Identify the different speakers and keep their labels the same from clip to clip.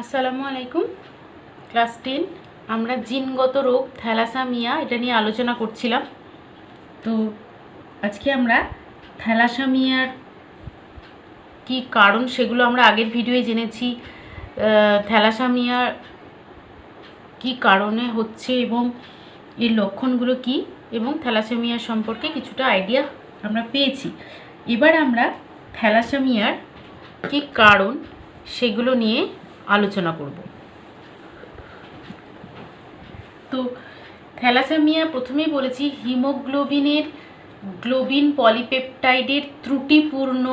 Speaker 1: আসসালামু আলাইকুম। ক্লাস 10 আমরা জিনগত রোগ থ্যালাসেমিয়া এটা নিয়ে আলোচনা করছিলাম। তো আজকে আমরা থ্যালাসেমিয়ার কি কারণ সেগুলো আমরা আগের ভিডিওয়ে জেনেছি। থ্যালাসেমিয়ার কি কারণে হচ্ছে এবং এর লক্ষণগুলো কি, এবং থ্যালাসেমিয়া সম্পর্কে কিছুটা আইডিয়া আমরা পেয়েছি। এবার আমরা থ্যালাসেমিয়ার কি কারণ সেগুলো নিয়ে আলোচনা করব। তো থ্যালাসেমিয়া প্রথমেই বলেছি গ্লোবিন পলিপেপটাইডের ত্রুটিপূর্ণ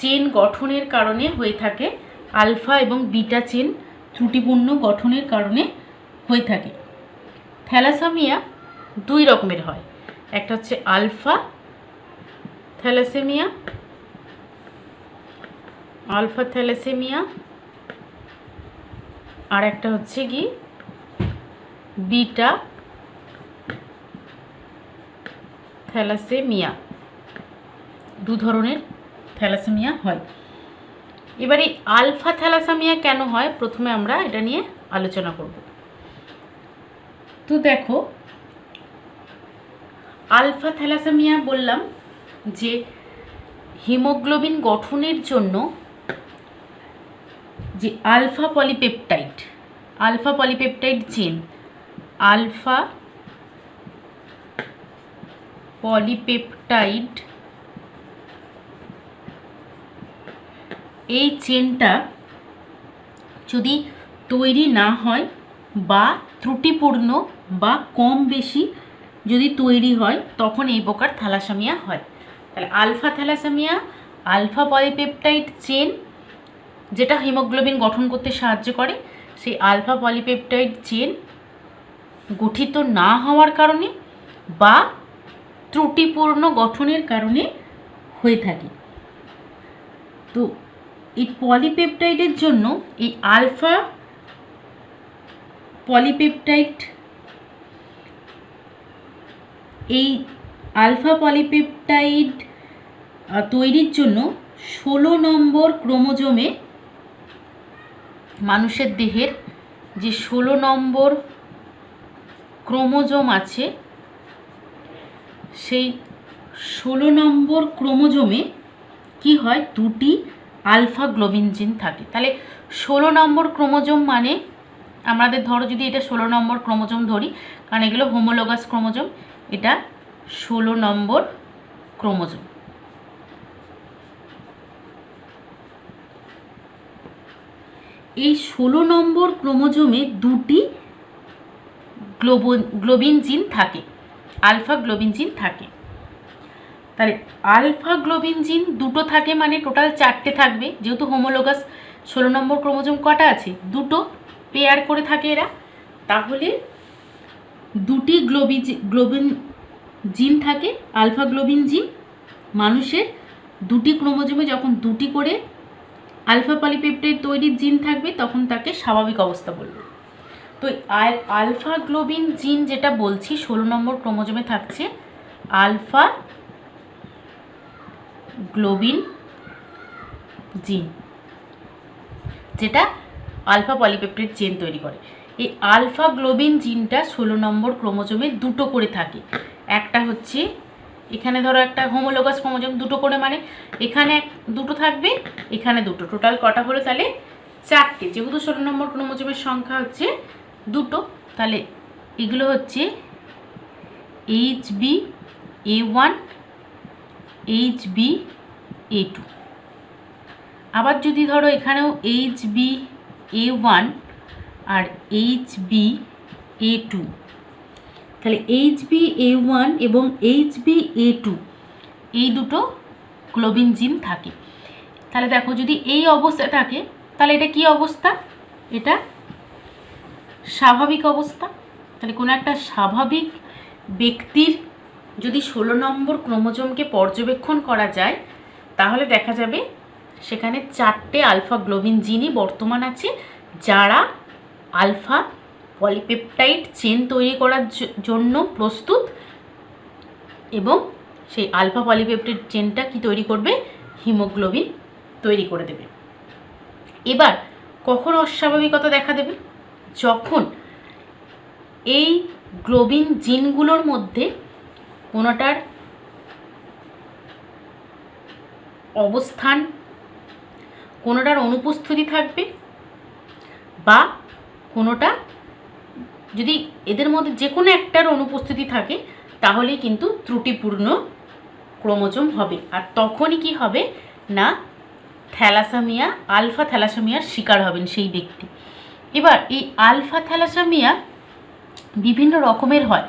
Speaker 1: চেন গঠনের কারণে হয়ে থাকে। আলফা এবং বিটা চেন ত্রুটিপূর্ণ গঠনের কারণে হয়ে থাকে। থ্যালাসেমিয়া দুই রকমের হয়, একটা হচ্ছে আলফা থ্যালাসেমিয়া আর একটা হচ্ছে কি বিটা থ্যালাসেমিয়া। দু ধরনের থ্যালাসেমিয়া হয়। এবার এই আলফা থ্যালাসেমিয়া কেন হয় প্রথমে আমরা এটা নিয়ে আলোচনা করব। তো দেখো, আলফা থ্যালাসেমিয়া বললাম যে হিমোগ্লোবিন গঠনের জন্য যে আলফা পলিপেপটাইড চেন এই চেনটা যদি তৈরি না হয় বা ত্রুটিপূর্ণ বা কম বেশি যদি তৈরি হয় তখন এই প্রকার থ্যালাসেমিয়া হয়। তাহলে alpha thalassaemia alpha polypeptide chain যেটা হিমোগ্লোবিন গঠন করতে সাহায্য করে, সেই আলফা পলিপেপটাইড চেন গঠিত না হওয়ার কারণে বা ত্রুটিপূর্ণ গঠনের কারণে হয়ে থাকে। তো এই পলিপেপটাইডের জন্য এই আলফা পলিপেপটাইড তৈরির জন্য 16 নম্বর ক্রোমোজোমে, মানুষের দেহের যে 16 নম্বর ক্রোমোজোম আছে সেই 16 নম্বর ক্রোমোজোমে কি হয়, দুটি আলফা গ্লোবিন জিন থাকে। তাহলে 16 নম্বর ক্রোমোজোম মানে আমাদের ধরো যদি এটা 16 নম্বর ক্রোমোজোম ধরি, কারণ এগুলো হোমোলোগাস ক্রোমোজোম, এটা 16 নম্বর ক্রোমোজোম। এই 16 নম্বর ক্রোমোজোমে দুটি গ্লোবিন জিন থাকে, আলফা গ্লোবিন জিন থাকে। তাহলে আলফা গ্লোবিন জিন দুটো থাকে মানে টোটাল 4টে থাকবে, যেহেতু হোমোলোগাস 16 নম্বর ক্রোমোজোম কটা আছে, দুটো পেয়ার করে থাকে এরা। তাহলে দুটি গ্লোবিন জিন থাকে, আলফা গ্লোবিন জিন। মানুষের দুটি ক্রোমোজোমে যখন দুটি করে আলফা পলিপেপটাইড তৈরির জিন থাকবে তখন তাকে স্বাভাবিক অবস্থা বলবে। তো আলফা গ্লোবিন জিন যেটা বলছি 16 নম্বর ক্রোমোজোমে থাকছে আলফা গ্লোবিন জিন, যেটা আলফা পলিপেপটাইড চেন তৈরি করে। এই আলফা গ্লোবিন জিনটা 16 নম্বর ক্রোমোজোমে দুটো করে থাকে। একটা হচ্ছে এখানে ধরো একটা হোমোলোগাস ক্রোমোজোম দুটো করে, মানে এখানে দুটো থাকবে, এখানে দুটো, টোটাল কটা হলো তাহলে 4টে। যেহেতু 16 নম্বর ক্রোমোজোমের সংখ্যা হচ্ছে দুটো, তাহলে এগুলো হচ্ছে HbA1 HbA2। আবার যদি ধরো এখানেও HbA1 আর HbA2, তাহলে HbA1 এবং HbA2 এই দুটো গ্লোবিন জিন থাকে। তাহলে দেখো, যদি এই অবস্থা থাকে তাহলে এটা কি অবস্থা, এটা স্বাভাবিক অবস্থা। তাহলে কোনো একটা স্বাভাবিক ব্যক্তির যদি 16 নম্বর ক্রোমোজোমকে পর্যবেক্ষণ করা যায় তাহলে দেখা যাবে সেখানে 4টে আলফা গ্লোবিন জিনই বর্তমান আছে, যারা আলফা পলিপেপটাইড চেন তৈরি করার জন্য প্রস্তুত, এবং সেই আলফা পলিপেপটাইড চেনটা কি তৈরি করবে, হিমোগ্লোবিন তৈরি করে দেবে। এবার কখন অস্বাভাবিকতা দেখা দেবে? যখন এই গ্লোবিন জিনগুলোর মধ্যে কোনোটার অবস্থান, কোনোটার অনুপস্থিতি থাকবে, বা কোনোটা যদি এদের মধ্যে যে কোনো একটার অনুপস্থিতি থাকে তাহলেই কিন্তু ত্রুটিপূর্ণ ক্রোমোজোম হবে। আর তখনই কি হবে না, থ্যালাসেমিয়া, আলফা থ্যালাসেমিয়ার শিকার হবেন সেই ব্যক্তি। এবার এই আলফা থ্যালাসেমিয়া বিভিন্ন রকমের হয়।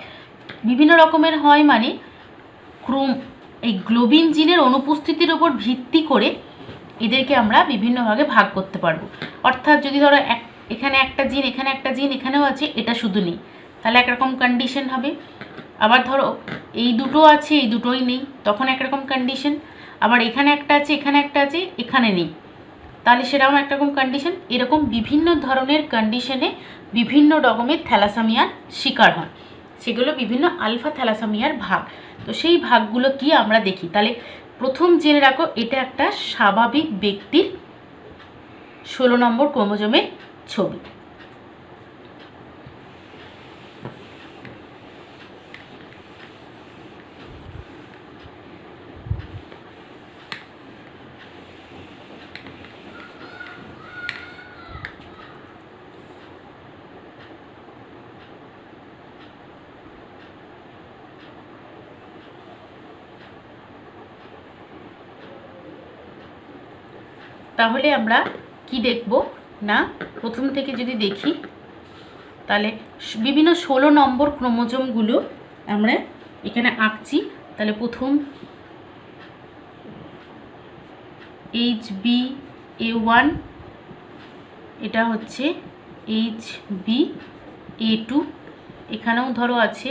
Speaker 1: বিভিন্ন রকমের হয় মানে এই গ্লোবিন জিনের অনুপস্থিতির উপর ভিত্তি করে এদেরকে আমরা বিভিন্ন ভাগে ভাগ করতে পারবো। অর্থাৎ যদি ধরো এখানে একটা জিন, এখানে একটা জিন, এখানেও আছে, এটা শুধু নেই, তাহলে একরকম কন্ডিশন হবে। আবার ধরো এই দুটো আছে, এই দুটোই নেই, তখন একরকম কন্ডিশন। আবার এখানে একটা আছে, এখানে একটা আছে, এখানে নেই, তাহলে সেরকম একরকম কন্ডিশন। এরকম বিভিন্ন ধরনের কন্ডিশনে বিভিন্ন রকমের থ্যালাসেমিয়ার শিকার হয়, সেগুলো বিভিন্ন আলফা থ্যালাসেমিয়ার ভাগ। তো সেই ভাগগুলো কি আমরা দেখি। তাহলে প্রথম জেনে রাখো, এটা একটা স্বাভাবিক ব্যক্তির 16 নম্বর ক্রোমোজোমের ছবি। তাহলে আমরা কি দেখব না, প্রথম থেকে যদি দেখি তাহলে বিভিন্ন 16 নম্বর ক্রোমোজোমগুলো আমরা এখানে আঁকছি। তাহলে প্রথম HbA1, এটা হচ্ছে HbA2, এখানেও ধরো আছে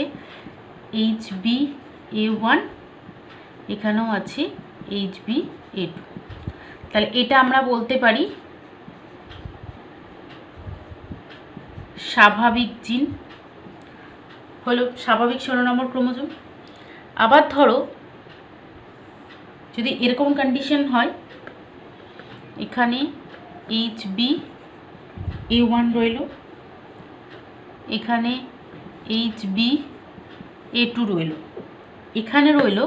Speaker 1: HbA1, এখানেও আছে HbA2। তাহলে এটা আমরা বলতে পারি স্বাভাবিক জিন, হলো স্বাভাবিক 16 নম্বর ক্রোমোজোম। আবার ধরো যদি এরকম কন্ডিশন হয়, এখানে HbA1 রইল, এখানে HbA2 রইল, এখানে রইল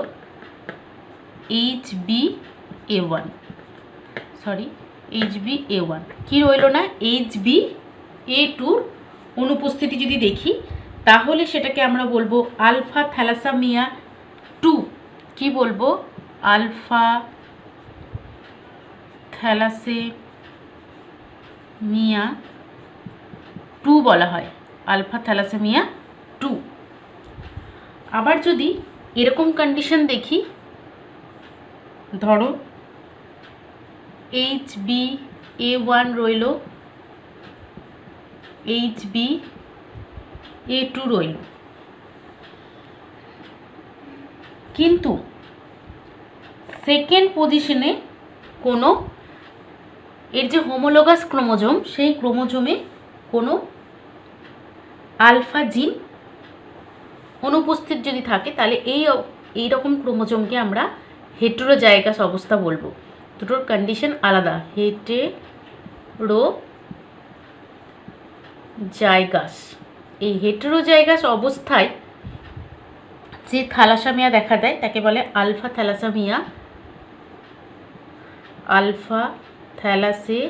Speaker 1: HbA1, সরি HbA1, কি রইল না, HbA2-র অনুপস্থিতি যদি দেখি তাহলে সেটাকে আমরা বলবো আলফা থ্যালাসেমিয়া 2। কি বলবো, আলফা থ্যালাসেমিয়া 2 বলা হয়, আলফা থ্যালাসেমিয়া 2। আবার যদি এরকম কন্ডিশন দেখি, ধরো HbA1 রইল, HbA2 রইল, কিন্তু সেকেন্ড পজিশনে কোনো এর যে হোমোলোগাস ক্রোমোজোম, সেই ক্রোমোজোমে কোনো আলফা জিন অনুপস্থিত যদি থাকে, তাহলে এই রকম ক্রোমোজোমকে আমরা হেটেরোজাইগাস অবস্থা বলবো। দুটোর কন্ডিশন আলাদা, হেটেরোজাইগাস। এই হেটেরোজাইগাস অবস্থায় যে থ্যালাসেমিয়া দেখা দেয় তাকে বলে আলফা থ্যালাসেমিয়া। আলফা থ্যালাসেমিয়া,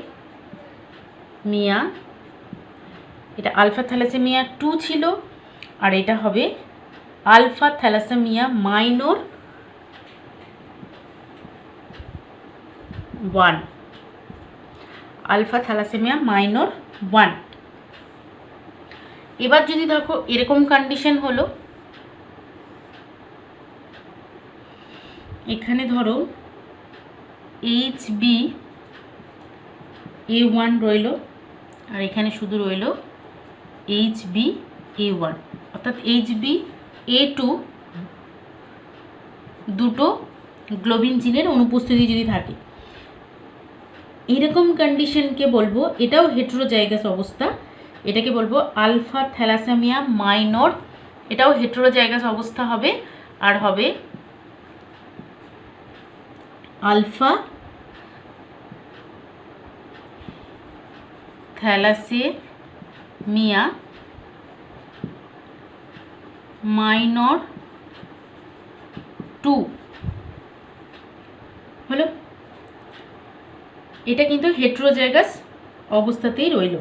Speaker 1: এটা আলফা থ্যালাসেমিয়া 2 ছিল, আর এটা হবে alpha thalassaemia minor 1, alpha thalassaemia minor 1। এবার যদি দেখো এরকম কন্ডিশন হলো, এখানে ধরো HbA1 রইল, আর এখানে শুধু রইল HbA1, অর্থাৎ HbA2 দুটো গ্লোবিন জিনের অনুপস্থিতি যদি থাকে, এরকম কন্ডিশনকে বলবো, এটাও হেটেরোজাইগাস অবস্থা, এটাকে বলবো আলফা থ্যালাসেমিয়া মাইনর, এটাও হেটেরোজাইগাস অবস্থা হবে, আর হবে আলফা থ্যালাসেমিয়া মাইনর 2 হলো। এটা কিন্তু হেটেরোজাইগাস অবস্থাতেই রইল।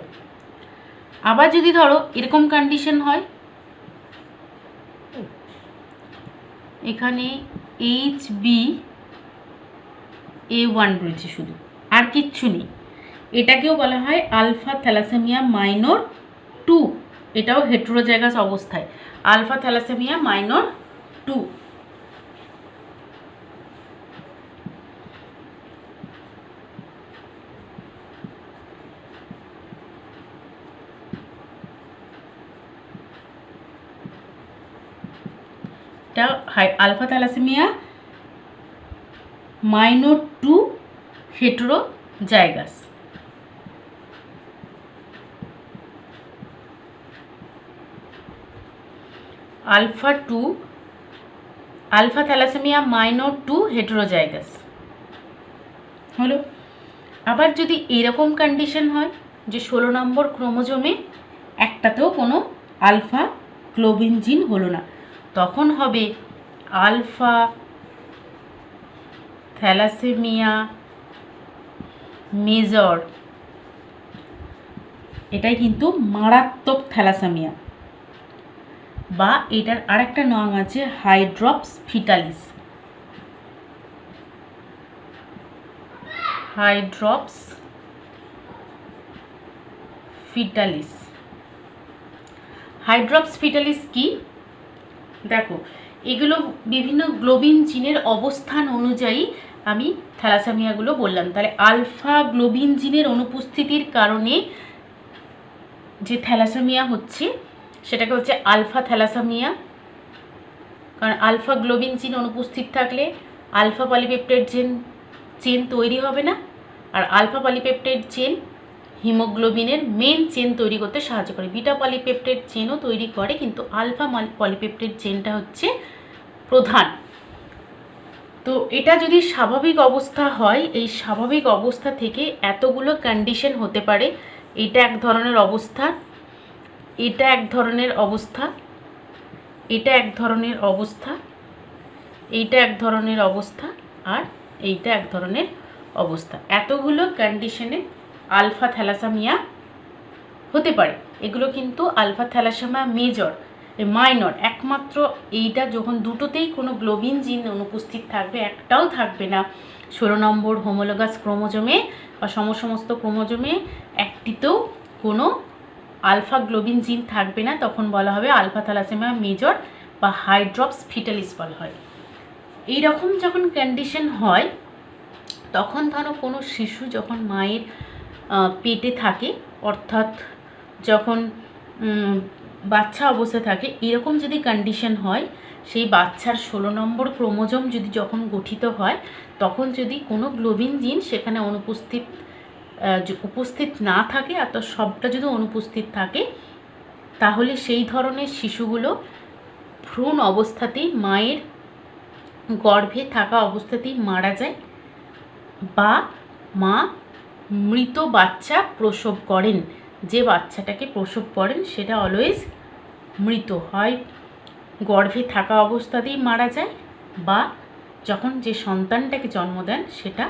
Speaker 1: আবার যদি ধরো এরকম কন্ডিশন হয়, এখানে HbA1 রয়েছে শুধু, আর কিচ্ছু নেই, এটাকেও বলা হয় আলফা থ্যালাসেমিয়া মাইনর 2। এটাও হেটেরোজাইগাস অবস্থায়, আলফা থ্যালাসেমিয়া মাইনর 2। এটা alpha thalassaemia minor 2 heterozygous. Alpha thalassaemia minor 2 heterozygous হলো। আবার যদি এরকম কন্ডিশন হয় যে 16 নম্বর ক্রোমোজোমে একটাতেও কোনো আলফা গ্লোবিন জিন হলো না, তখন হবে আলফা থ্যালাসেমিয়া মেজর। এটাই কিন্তু মারাত্মক থ্যালাসেমিয়া, বা এটার আরেকটা নাম আছে hydrops fetalis. Hydrops fetalis. Hydrops fetalis কি দেখো, এগুলো বিভিন্ন গ্লোবিন জিনের অবস্থান অনুযায়ী আমি থ্যালাসেমিয়াগুলো বললাম। তাহলে আলফা গ্লোবিন জিনের অনুপস্থিতির কারণে যে থ্যালাসেমিয়া হচ্ছে সেটাকে হচ্ছে আলফা থ্যালাসেমিয়া। কারণ আলফা গ্লোবিন জিন অনুপস্থিত থাকলে আলফা পলিপেপটাইড চেন তৈরি হবে না, আর আলফা পলিপেপটাইড চেন হিমোগ্লোবিনের মেন চেন তৈরি করতে সাহায্য করে। বিটা পলিপেপটাইড চেনও তৈরি করে, কিন্তু আলফা পলিপেপটাইড চেনটা হচ্ছে প্রধান। তো এটা যদি স্বাভাবিক অবস্থা হয়, এই স্বাভাবিক অবস্থা থেকে এতগুলো কন্ডিশন হতে পারে। এটা এক ধরনের অবস্থা, এটা এক ধরনের অবস্থা, এটা এক ধরনের অবস্থা, এইটা এক ধরনের অবস্থা, আর এইটা এক ধরনের অবস্থা। এতগুলো কন্ডিশনে আলফা থ্যালাসেমিয়া হতে পারে। এগুলো কিন্তু আলফা থ্যালাসেমিয়া মেজর, মাইনর একমাত্র এইটা যখন দুটোতেই কোনো গ্লোবিন জিন অনুপস্থিত থাকবে, একটাও থাকবে না 16 নম্বর হোমোলোগাস ক্রোমোজোমে বা সমস্ত ক্রোমোজোমে একটিতেও কোনো আলফা গ্লোবিন জিন থাকবে না, তখন বলা হবে আলফা থ্যালাসেমিয়া মেজর বা হাইড্রপস ফিটালিস বলা হয়। এইরকম যখন কন্ডিশন হয়, তখন ধরো কোনো শিশু যখন মায়ের পেটে থাকে, অর্থাৎ যখন বাচ্চা অবস্থায় থাকে, এরকম যদি কন্ডিশন হয়, সেই বাচ্চার 16 নম্বর ক্রোমোজোম যদি যখন গঠিত হয়, তখন যদি কোনো গ্লোবিন জিন সেখানে উপস্থিত না থাকে, অর্থাৎ সবটা যদি অনুপস্থিত থাকে, তাহলে সেই ধরনের শিশুগুলো ভ্রূণ অবস্থাতেই, মায়ের গর্ভে থাকা অবস্থাতেই মারা যায়, বা মা মৃত বাচ্চা প্রসব করেন। যে বাচ্চাটাকে প্রসব করেন সেটা অলওয়েজ মৃত হয়, গর্ভে থাকা অবস্থাতেই মারা যায়, বা যখন যে সন্তানটাকে জন্ম দেন সেটা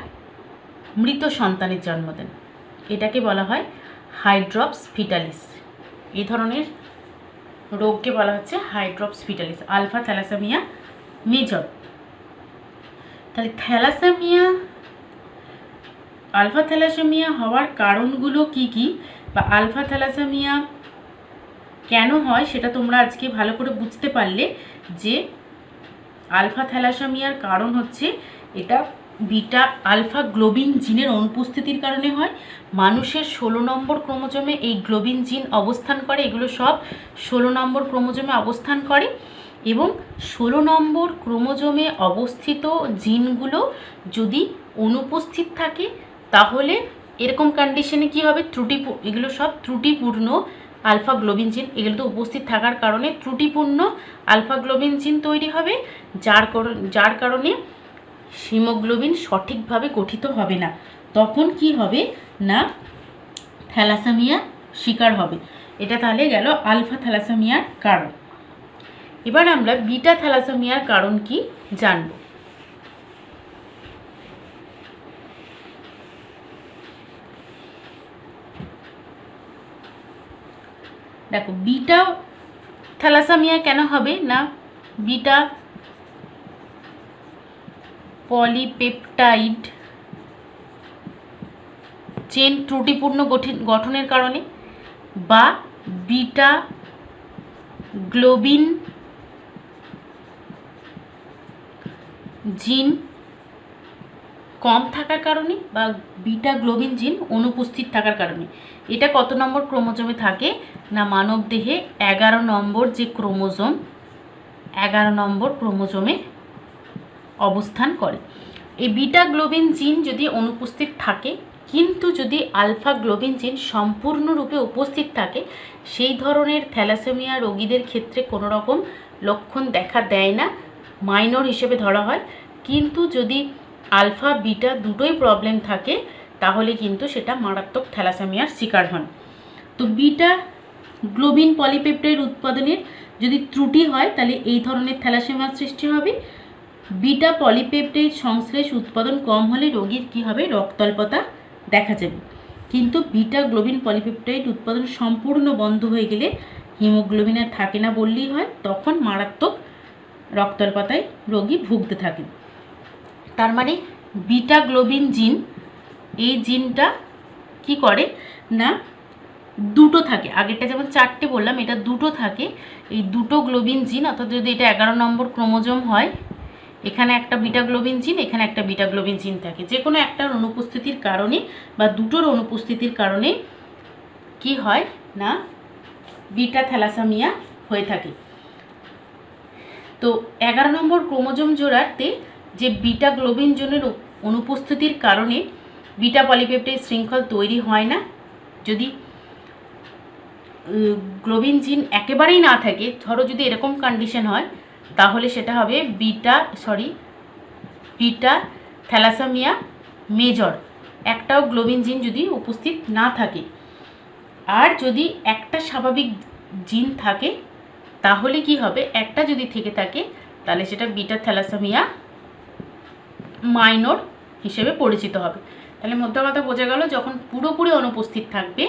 Speaker 1: মৃত সন্তানের জন্ম দেন। এটাকে বলা হয় হাইড্রপস ফিটালিস। এই ধরনের রোগকে বলা হচ্ছে hydrops fetalis, alpha thalassaemia major. তাহলে আলফা থ্যালাসেমিয়া হওয়ার কারণগুলো কি কি, বা আলফা থ্যালাসেমিয়া কেন হয় সেটা তোমরা আজকে ভালো করে বুঝতে পারলে। যে আলফা থ্যালাসেমিয়ার কারণ হচ্ছে এটা বিটা আলফা গ্লোবিন জিনের অনুপস্থিতির কারণে হয়। মানুষের 16 নম্বর ক্রোমোজোমে এই গ্লোবিন জিন অবস্থান করে, এগুলো সব 16 নম্বর ক্রোমোজোমে অবস্থান করে, এবং 16 নম্বর ক্রোমোজোমে অবস্থিত জিনগুলো যদি অনুপস্থিত থাকে, তাহলে এরকম কন্ডিশনে কি হবে, এগুলো সব ত্রুটিপূর্ণ আলফা গ্লোবিন জিন, এগুলো তো উপস্থিত থাকার কারণে ত্রুটিপূর্ণ আলফা গ্লোবিন জিন তৈরি হবে, যার কারণে হিমোগ্লোবিন সঠিকভাবে গঠিত হবে না। তখন কি হবে না, থ্যালাসেমিয়া শিকার হবে। এটা তাহলে গেল আলফা থ্যালাসেমিয়ার কারণ। এবার আমরা বিটা থ্যালাসেমিয়ার কারণ কি জানব। দেখো, বিটা থ্যালাসেমিয়া কেন হবে না, বিটা পলিপেপটাইড চেন ত্রুটিপূর্ণ গঠনের কারণে, বা বিটা গ্লোবিন জিন কম থাকার কারণে, বা বিটা গ্লোবিন জিন অনুপস্থিত থাকার কারণে। এটা কত নম্বর ক্রোমোজোমে থাকে না, মানবদেহে 11 নম্বর যে ক্রোমোজোম, 11 নম্বর ক্রোমোজোমে অবস্থান করে। এই বিটা গ্লোবিন জিন যদি অনুপস্থিত থাকে, কিন্তু যদি আলফা গ্লোবিন জিন সম্পূর্ণরূপে উপস্থিত থাকে, সেই ধরনের থ্যালাসেমিয়া রোগীদের ক্ষেত্রে কোনো রকম লক্ষণ দেখা দেয় না, মাইনর হিসেবে ধরা হয়। কিন্তু যদি আলফা বিটা দুটোই প্রবলেম থাকে, তাহলে কিন্তু সেটা মারাত্মক থ্যালাসেমিয়ার শিকার হন। তো বিটা গ্লোবিন পলিপেপটাইড উৎপাদনের যদি ত্রুটি হয়, তাহলে এই ধরনের থ্যালাসেমিয়ার সৃষ্টি হবে। বিটা পলিপেপটাইড সংশ্লেষ উৎপাদন কম হলে রোগীর কী হবে, রক্তাল্পতা দেখা যাবে। কিন্তু বিটা গ্লোবিন পলিপেপটাইড উৎপাদন সম্পূর্ণ বন্ধ হয়ে গেলে হিমোগ্লোবিন আর থাকে না বললেই হয়, তখন মারাত্মক রক্তাল্পতায় রোগী ভুগতে থাকে। তার মানে বিটা গ্লোবিন জিন, এই জিনটা কি করে না, দুটো থাকে। আগেরটা যেমন 4টে বললাম, এটা দুটো থাকে। এই দুটো গ্লোবিন জিন, অর্থাৎ যদি এটা 11 নম্বর ক্রোমোজোম হয়, এখানে একটা বিটা গ্লোবিন জিন, এখানে একটা বিটা গ্লোবিন জিন থাকে। যে কোনো একটার অনুপস্থিতির কারণে বা দুটোর অনুপস্থিতির কারণে কি হয় না, বিটা থ্যালাসেমিয়া হয়ে থাকে। তো 11 নম্বর ক্রোমোজোম জোড়াতে যে বিটা গ্লোবিন জিনের অনুপস্থিতির কারণে বিটা পলিপেপটাইড শৃঙ্খল তৈরি হয় না। যদি গ্লোবিন জিন একেবারেই না থাকে, ধরো যদি এরকম কন্ডিশন হয়, তাহলে সেটা হবে বিটা থ্যালাসেমিয়া মেজর, একটাও গ্লোবিন জিন যদি উপস্থিত না থাকে। আর যদি একটা স্বাভাবিক জিন থাকে, তাহলে কি হবে, একটা যদি থেকে থাকে, তাহলে সেটা বিটা থ্যালাসেমিয়া মাইনর হিসেবে পরিচিত হবে। তাহলে মধ্য কথা বোঝা গেল, যখন পুরোপুরি অনুপস্থিত থাকবে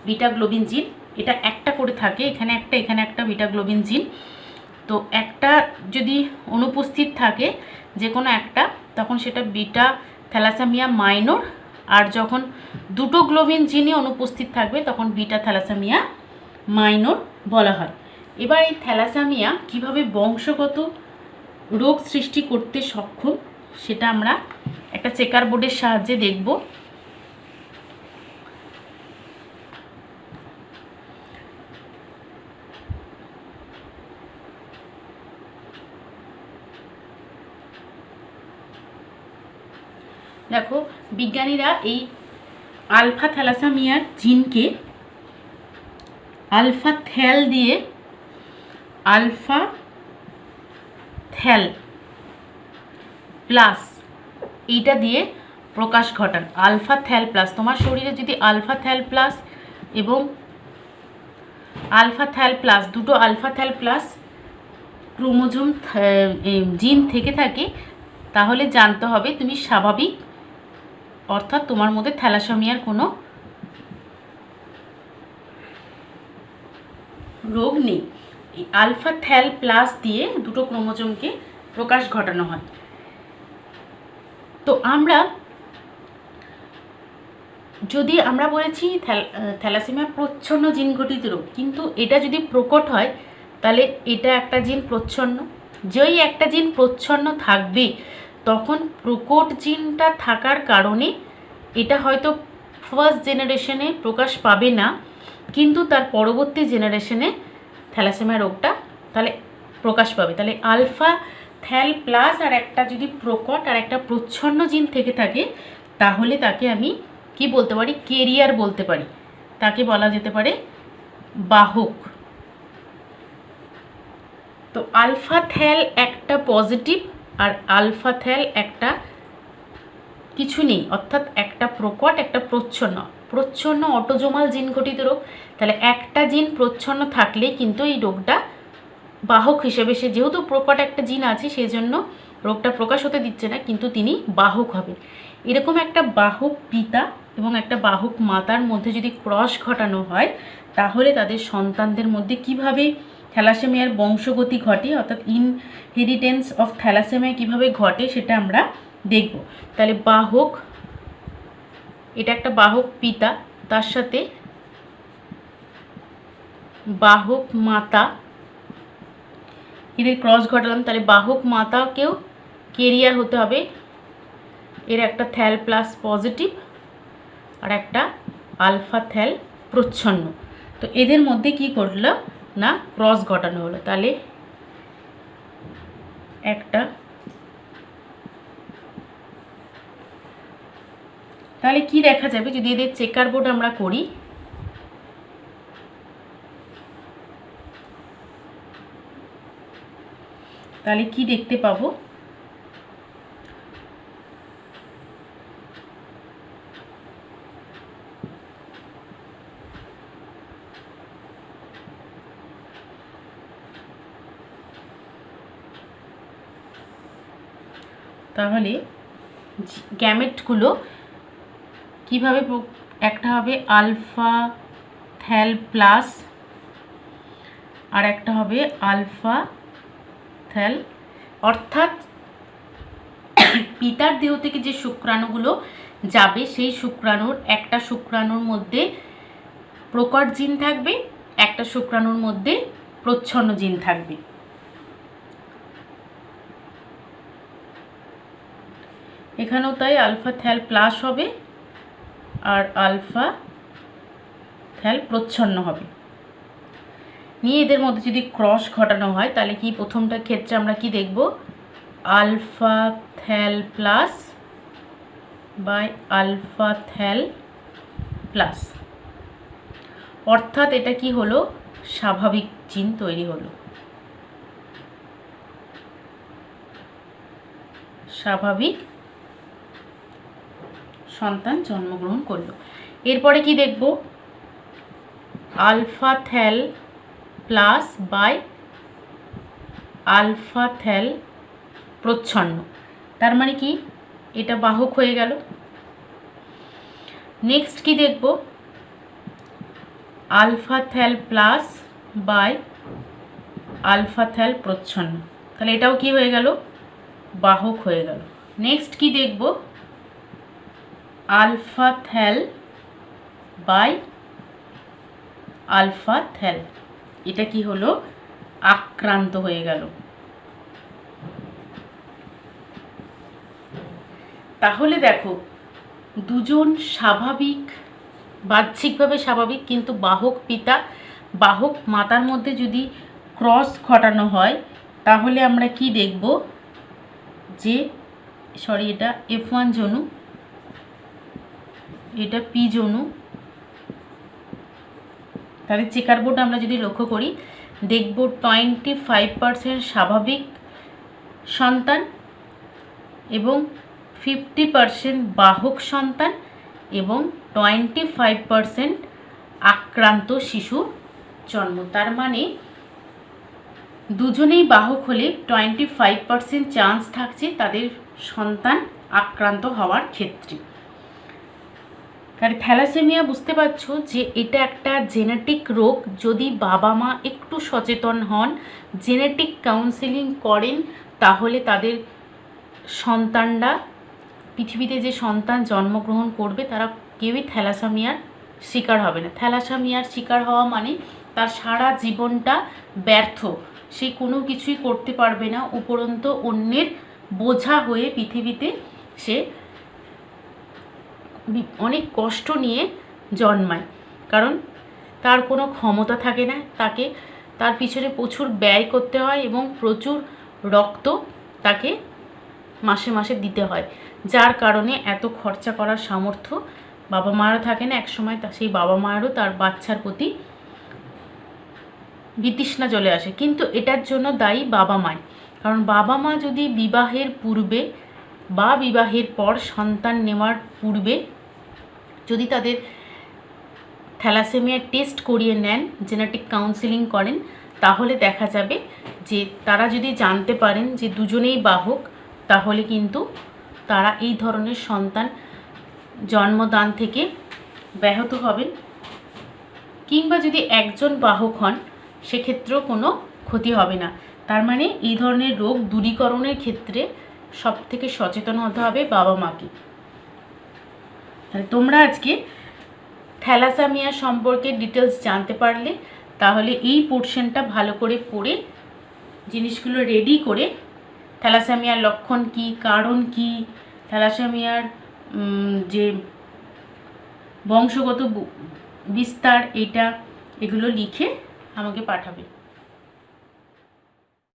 Speaker 1: বিটা গ্লোবিন জিন, এটা একটা করে থাকে, এখানে একটা এখানে একটা বিটা গ্লোবিন জিন, তো একটা যদি অনুপস্থিত থাকে যে কোনো একটা, তখন সেটা বিটা থ্যালাসেমিয়া মাইনর। আর যখন দুটো গ্লোবিন জিনই অনুপস্থিত থাকবে, তখন বিটা থ্যালাসেমিয়া মাইনর বলা হয়। এবার এই থ্যালাসেমিয়া কিভাবে বংশগত রোগ সৃষ্টি করতে সক্ষম, সেটা আমরা একটা চেকার বোর্ডের সাহায্যে দেখব। দেখো, বিজ্ঞানীরা এই আলফা থ্যালাসেমিয়ার জিনকে আলফা থ্যাল দিয়ে, আলফা থ্যাল প্লাস এইটা দিয়ে প্রকাশ ঘটান। আলফা থ্যাল প্লাস, তোমার শরীরে যদি আলফা থ্যাল প্লাস এবং আলফা থ্যাল প্লাস, দুটো আলফা থ্যাল প্লাস ক্রোমোজোম জিন থেকে থাকে, তাহলে জানতে হবে তুমি স্বাভাবিক, অর্থাৎ তোমার মধ্যে থ্যালাসেমিয়ার কোনো রোগ নেই। এই আলফা থ্যাল প্লাস দিয়ে দুটো ক্রোমোজোমকে প্রকাশ ঘটানো হয়। তো যদি আমরা বলেছি থ্যালাসেমিয়া প্রচ্ছন্ন জিন গঠিত রোগ, কিন্তু এটা যদি প্রকট হয়, তাহলে এটা একটা জিন প্রচ্ছন্ন। যেই একটা জিন প্রচ্ছন্ন থাকবে, তখন প্রকট জিনটা থাকার কারণে এটা হয়তো ফার্স্ট জেনারেশনে প্রকাশ পাবে না, কিন্তু তার পরবর্তী জেনারেশনে থ্যালাসেমিয়া রোগটা তাহলে প্রকাশ পাবে। তাহলে আলফা থ্যাল প্লাস আর একটা যদি প্রকট আর একটা প্রচ্ছন্ন জিন থেকে থাকে, তাহলে তাকে আমি কি বলতে পারি, কেরিয়ার বলতে পারি। তাকে বলা যেতে পারে বাহক। তো আলফা থ্যাল একটা পজিটিভ আর আলফা থ্যাল একটা কিছু নেই, অর্থাৎ একটা প্রকট একটা প্রচ্ছন্ন। প্রচ্ছন্ন অটোজোমাল জিন ঘটিত রোগ। তাহলে একটা জিন প্রচ্ছন্ন থাকলে কিন্তু এই রোগটা বাহক হিসেবে, সে যেহেতু প্রকট একটা জিন আছে সেই জন্য রোগটা প্রকাশ হতে দিচ্ছে না, কিন্তু তিনি বাহক হবে। এরকম একটা বাহক পিতা এবং একটা বাহক মাতার মধ্যে যদি ক্রস ঘটানো হয় তাহলে তাদের সন্তানদের মধ্যে কিভাবে থ্যালাসেমিয়ার বংশগতি ঘটে, অর্থাৎ ইনহেরিটেন্স অফ থ্যালাসেমিয়া কিভাবে ঘটে সেটা আমরা দেখব। তাহলে বাহক, এটা একটা বাহক পিতা, তার সাথে বাহক মাতা, এদের ক্রস ঘটালাম। তাহলে বাহক মাতাকেও কেরিয়ার হতে হবে, এর একটা থ্যাল প্লাস পজিটিভ আর একটা আলফা থ্যাল প্রচ্ছন্ন। তো এদের মধ্যে কি করলো না ক্রস ঘটানো হলো। তাহলে একটা, তাহলে কি দেখা যাবে যদি এদের চেকার বোর্ড আমরা করি, তাহলে কি দেখতে পাবো, তাহলে গ্যামেটগুলো কিভাবে, একটা হবে আলফা থ্যাল প্লাস আর একটা হবে আলফা থ্যাল, অর্থাৎ পিতার দেহ থেকে যে শুক্রাণুগুলো যাবে সেই শুক্রাণুর একটা শুক্রাণুর মধ্যে প্রকট জিন থাকবে, একটা শুক্রাণুর মধ্যে প্রচ্ছন্ন জিন থাকবে। এখানেও তাই আলফা থ্যাল প্লাস হবে আর আলফা থ্যাল প্রচ্ছন্ন হবে। নিয়ে এদের মধ্যে যদি ক্রস ঘটানো হয় তাহলে কি প্রথমটা ক্ষেত্রে আমরা কি দেখব, alpha thal plus by alpha thal plus, অর্থাৎ এটা কি হলো স্বাভাবিক জিন তৈরি হলো, স্বাভাবিক সন্তান জন্মগ্রহণ করলো। এরপরে কি দেখব, alpha thal plus by alpha thal প্রচ্ছন্ন, তার মানে কি এটা বাহক হয়ে গেল। নেক্সট কি দেখব, alpha thal plus by alpha thal প্রচ্ছন্ন, তাহলে এটাও কি হয়ে গেল বাহক হয়ে গেল। নেক্সট কি দেখব, alpha thal by alpha thal, এটা কি হলো আক্রান্ত হয়ে গেল। তাহলে দেখো দুজন স্বাভাবিক, বাহ্যিকভাবে স্বাভাবিক কিন্তু বাহক পিতা বাহক মাতার মধ্যে যদি ক্রস ঘটানো হয় তাহলে আমরা কি দেখব, যে এটা F1 জনু, এটা পি জনু। তাহলে চেকার বোর্ড আমরা যদি লক্ষ্য করি দেখব 25% স্বাভাবিক সন্তান এবং 50% বাহক সন্তান এবং 25% আক্রান্ত শিশুর জন্ম। তার মানে দুজনেই বাহক হলে 25% চান্স থাকছে তাদের সন্তান আক্রান্ত হওয়ার ক্ষেত্রে। কারণ থ্যালাসেমিয়া বুঝতে পারছো যে এটা একটা জেনেটিক রোগ, যদি বাবা মা একটু সচেতন হন, জেনেটিক কাউন্সেলিং করেন, তাহলে তাদের সন্তানরা, পৃথিবীতে যে সন্তান জন্মগ্রহণ করবে তারা কেউই থ্যালাসেমিয়ার শিকার হবে না। থ্যালাসেমিয়ার শিকার হওয়া মানে তার সারা জীবনটা ব্যর্থ, সে কোনো কিছুই করতে পারবে না, উপরন্ত অন্যের বোঝা হয়ে পৃথিবীতে সে অনেক কষ্ট নিয়ে জন্মায়, কারণ তার কোনো ক্ষমতা থাকে না, তার পিছনে প্রচুর ব্যয় করতে হয় এবং প্রচুর রক্ত তাকে মাসে মাসে দিতে হয়, যার কারণে এত খরচা করার সামর্থ্য বাবা মায়েরও থাকে না। একসময় সেই বাবা মায়েরও তার বাচ্চার প্রতি বিতৃষ্ণা চলে আসে, কিন্তু এটার জন্য দায়ী বাবা মাই। কারণ বাবা মা যদি বিবাহের পূর্বে বা বিবাহের পর সন্তান নেওয়ার পূর্বে যদি তাদের থ্যালাসেমিয়ার টেস্ট করিয়ে নেন, জেনেটিক কাউন্সেলিং করেন, তাহলে দেখা যাবে যে তারা যদি জানতে পারেন যে দুজনেই বাহক, তাহলে কিন্তু তারা এই ধরনের সন্তান জন্মদান থেকে ব্যাহত হবেন। কিংবা যদি একজন বাহক হন সেক্ষেত্রেও কোনো ক্ষতি হবে না। তার মানে এই ধরনের রোগ দূরীকরণের ক্ষেত্রে সব থেকে সচেতন হতে হবে বাবা মাকে। তোমরা আজকে থ্যালাসেমিয়া সম্পর্কে ডিটেলস জানতে পারলে, তাহলে এই পোর্শনটা ভালো করে পড়ে জিনিসগুলো রেডি করে থ্যালাসেমিয়ার লক্ষণ কি, কারণ কি, থ্যালাসেমিয়ার যে বংশগত বিস্তার এগুলো লিখে আমাকে পাঠাবে।